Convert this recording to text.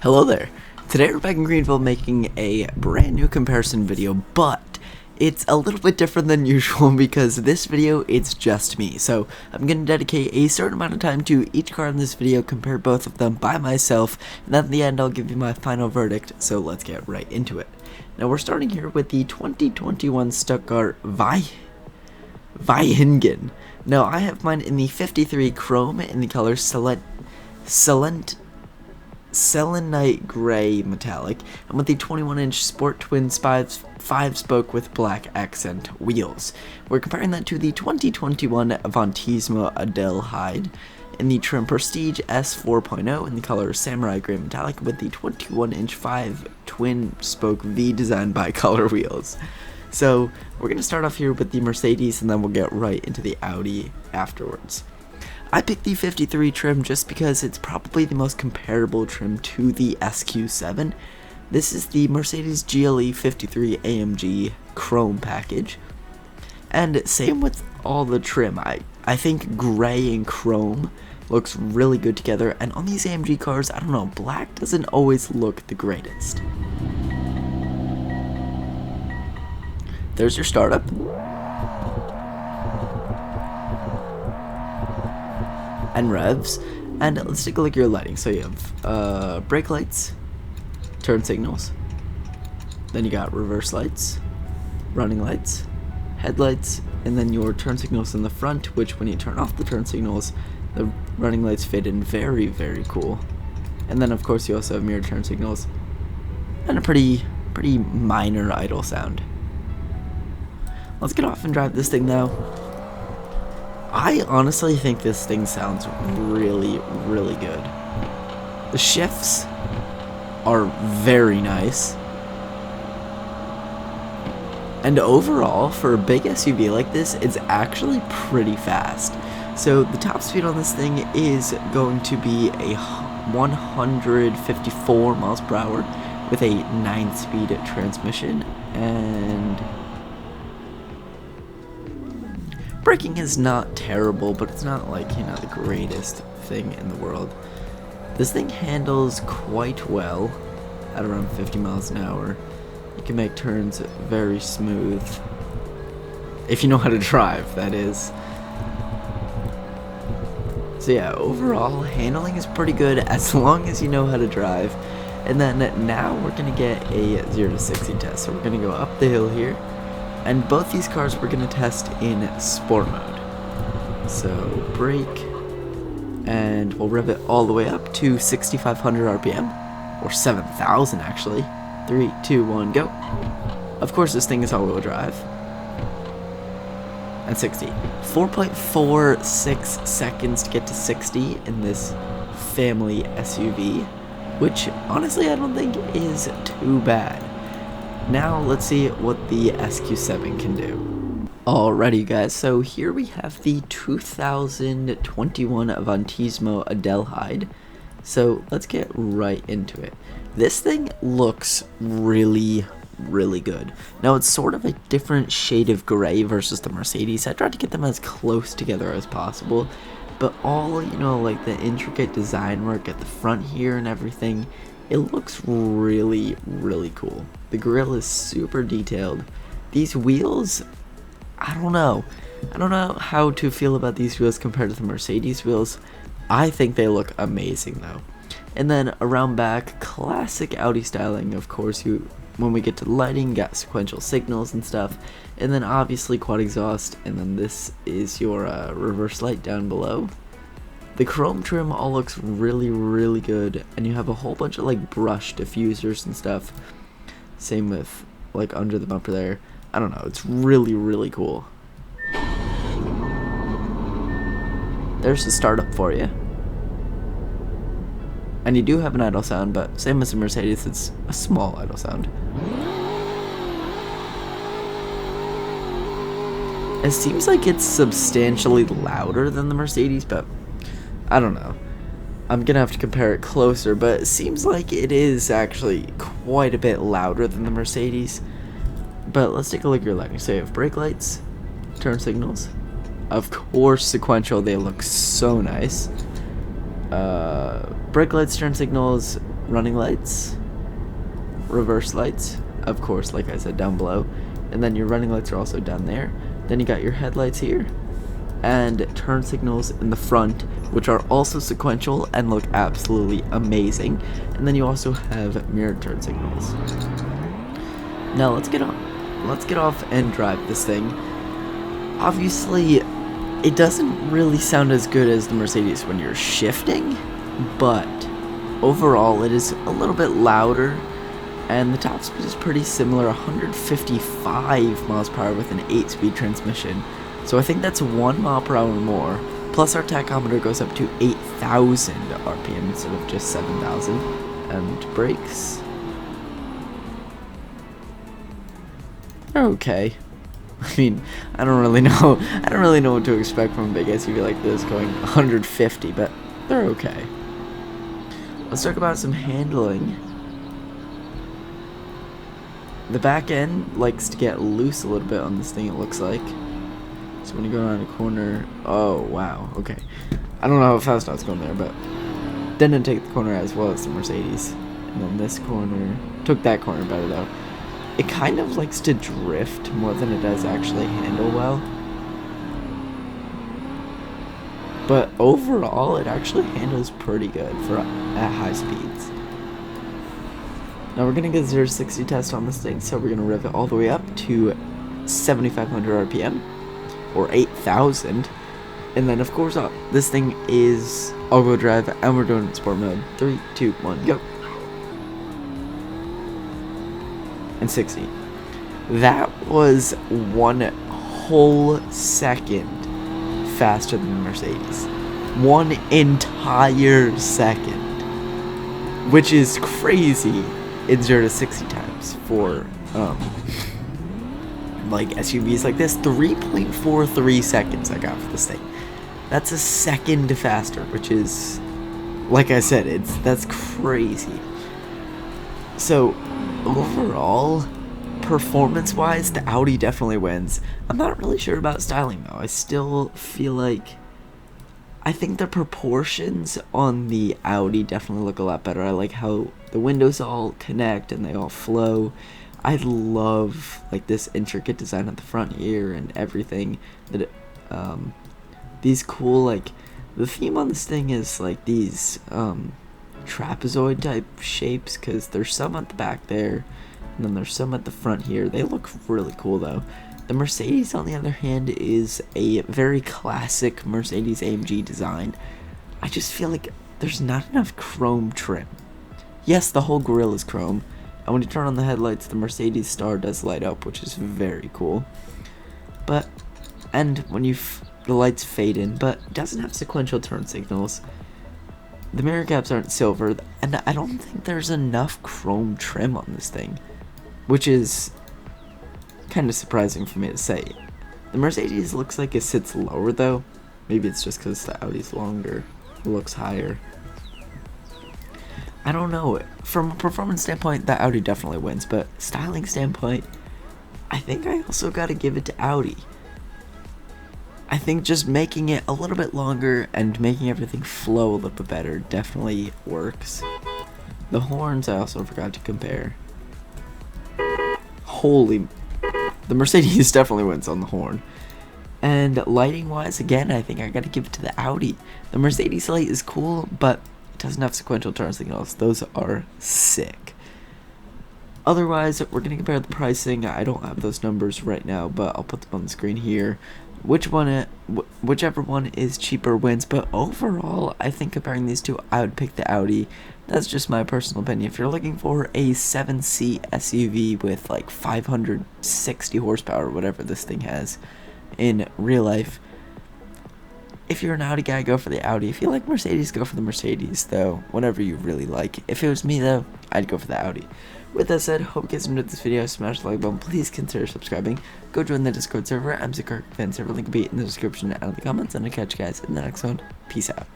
Hello there. Today we're back in Greenville making a brand new comparison video, but it's a little bit different than usual because this video, it's just me. So I'm going to dedicate a certain amount of time to each car in this video, compare both of them by myself, and then at the end I'll give you my final verdict, so let's get right into it. Now we're starting here with the 2021 Stuttgart Weiningen. Now I have mine in the 53 Chrome in the color Selenite Gray Metallic, and with the 21-inch Sport Twin 5-spoke with black accent wheels. We're comparing that to the 2021 Avantismo Adelheid in the trim Prestige S 4.0 in the color Samurai Gray Metallic with the 21-inch 5 twin-spoke V designed by color wheels. So we're going to start off here with the Mercedes, and then we'll get right into the Audi afterwards. I picked the 53 trim just because it's probably the most comparable trim to the SQ7. This is the Mercedes GLE 53 AMG Chrome package. And same with all the trim. I think gray and chrome looks really good together, and on these AMG cars, I don't know, black doesn't always look the greatest. There's your startup. And revs, and let's take a look at your lighting. So you have brake lights, turn signals, then you got reverse lights, running lights, headlights, and then your turn signals in the front, which when you turn off the turn signals, the running lights fade in very, very cool. And then of course you also have mirror turn signals, and a pretty minor idle sound. Let's get off and drive this thing now. I honestly think this thing sounds really, really good. The shifts are very nice. And overall, for a big SUV like this, it's actually pretty fast. So the top speed on this thing is going to be a 154 miles per hour with a 9-speed transmission, and braking is not terrible, but it's not like, you know, the greatest thing in the world. This thing handles quite well at around 50 miles an hour. You can make turns very smooth. If you know how to drive, that is. So yeah, overall, handling is pretty good as long as you know how to drive. And then now we're going to get a 0 to 60 test. So we're going to go up the hill here. And both these cars we're going to test in sport mode. So brake, and we'll rev it all the way up to 6,500 RPM, or 7,000 actually. 3, 2, 1, go. Of course this thing is all-wheel drive. And 60. 4.46 seconds to get to 60 in this family SUV, which honestly I don't think is too bad. Now let's see what the SQ7 can do. Alrighty guys, so here we have the 2021 Avantismo Adelheid. So let's get right into it. This thing looks really, really good. Now it's sort of a different shade of gray versus the Mercedes. I tried to get them as close together as possible, but all, you know, like the intricate design work at the front here and everything, it looks really, really cool. The grille is super detailed. These wheels, I don't know how to feel about these wheels compared to the Mercedes wheels. I think they look amazing though. And then around back, classic Audi styling, of course. When we get to the lighting, got sequential signals and stuff. And then obviously quad exhaust, and then this is your reverse light down below. The chrome trim all looks really, really good, and you have a whole bunch of like brush diffusers and stuff. Same with like under the bumper there. I don't know, it's really, really cool. There's the startup for you. And you do have an idle sound, but same as the Mercedes, it's a small idle sound. It seems like it's substantially louder than the Mercedes, but I don't know. I'm gonna have to compare it closer, but it seems like it is actually quite a bit louder than the Mercedes. But let's take a look at your lighting. So you have brake lights, turn signals, of course sequential, they look so nice. Brake lights, turn signals, running lights, reverse lights, of course, like I said, down below, and then your running lights are also down there. Then you got your headlights here, and turn signals in the front, which are also sequential and look absolutely amazing. And then you also have mirror turn signals. Now let's get off and drive this thing. Obviously, it doesn't really sound as good as the Mercedes when you're shifting, but overall it is a little bit louder, and the top speed is pretty similar, 155 miles per hour with an 8-speed transmission. So I think that's 1 mile per hour more. Plus our tachometer goes up to 8,000 RPM instead of just 7,000. And brakes, they're okay. I mean, I don't really know what to expect from a big SUV like this going 150, but they're okay. Let's talk about some handling. The back end likes to get loose a little bit on this thing, it looks like. So when you go around a corner, oh wow, okay. I don't know how fast I was going there, but didn't take the corner as well as the Mercedes. And then this corner, took that corner better though. It kind of likes to drift more than it does actually handle well. But overall, it actually handles pretty good for at high speeds. Now we're going to get a 0 to 60 test on this thing, so we're going to rev it all the way up to 7,500 RPM, or 8,000. And then of course, this thing is all-wheel drive, and we're doing it in sport mode. 3, 2, 1, go. And 60. That was 1 whole second faster than the Mercedes. 1 entire second. Which is crazy in 0 to 60 times for like SUVs like this. 3.43 seconds I got for this thing. That's a second faster, which is, like I said, that's crazy. So overall, performance-wise, the Audi definitely wins. I'm not really sure about styling though. I still feel like, I think the proportions on the Audi definitely look a lot better. I like how the windows all connect and they all flow. I love like this intricate design at the front here and everything. That these cool, like, the theme on this thing is like these trapezoid type shapes, because there's some at the back there and then there's some at the front here. They look really cool though. The Mercedes, on the other hand, is a very classic Mercedes AMG design. I just feel like there's not enough chrome trim. Yes, the whole grille is chrome, and when you turn on the headlights, the Mercedes star does light up, which is very cool. But, and when the lights fade in, but it doesn't have sequential turn signals. The mirror caps aren't silver, and I don't think there's enough chrome trim on this thing, which is kind of surprising for me to say. The Mercedes looks like it sits lower though. Maybe it's just because the Audi's longer. It looks higher. I don't know. From a performance standpoint, the Audi definitely wins, but styling standpoint, I think I also gotta give it to Audi. I think just making it a little bit longer and making everything flow a little bit better definitely works. The horns I also forgot to compare. Holy, the Mercedes definitely wins on the horn. And lighting wise, again, I think I gotta give it to the Audi. The Mercedes light is cool, but it doesn't have sequential turn signals. Those are sick. Otherwise, we're gonna compare the pricing. I don't have those numbers right now, but I'll put them on the screen here. Whichever one is cheaper wins, but overall, I think comparing these two, I would pick the Audi. That's just my personal opinion. If you're looking for a 7-seat SUV with like 560 horsepower, whatever this thing has in real life, if you're an Audi guy, go for the Audi. If you like Mercedes, go for the Mercedes, though. Whatever you really like. If it was me, though, I'd go for the Audi. With that said, hope you guys enjoyed this video. Smash the like button. Please consider subscribing. Go join the Discord server. I'm Fan server. Link will be in the description and in the comments. And I'll catch you guys in the next one. Peace out.